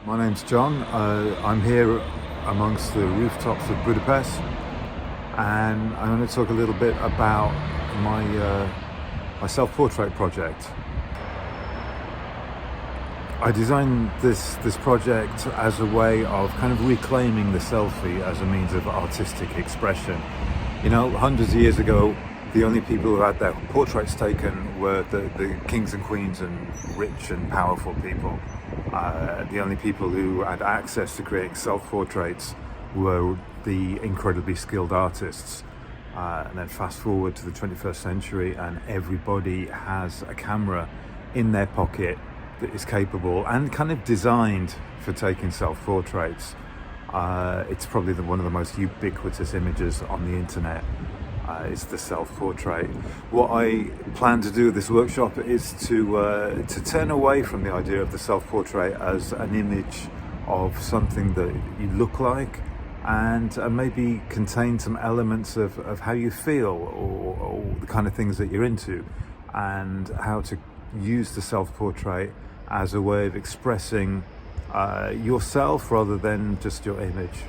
My name's John. I'm here amongst the rooftops of Budapest, and I'm going to talk a little bit about my self-portrait project. I designed this project as a way of kind of reclaiming the selfie as a means of artistic expression. You know, hundreds of years ago, the only people who had their portraits taken were the kings and queens and rich and powerful people. The only people who had access to creating self-portraits were the incredibly skilled artists. And then fast forward to the 21st century, and everybody has a camera in their pocket that is capable and kind of designed for taking self-portraits. It's probably one of the most ubiquitous images on the internet. It's the self-portrait. What I plan to do with this workshop is to turn away from the idea of the self-portrait as an image of something that you look like, and maybe contain some elements of how you feel or the kind of things that you're into, and how to use the self-portrait as a way of expressing yourself rather than just your image.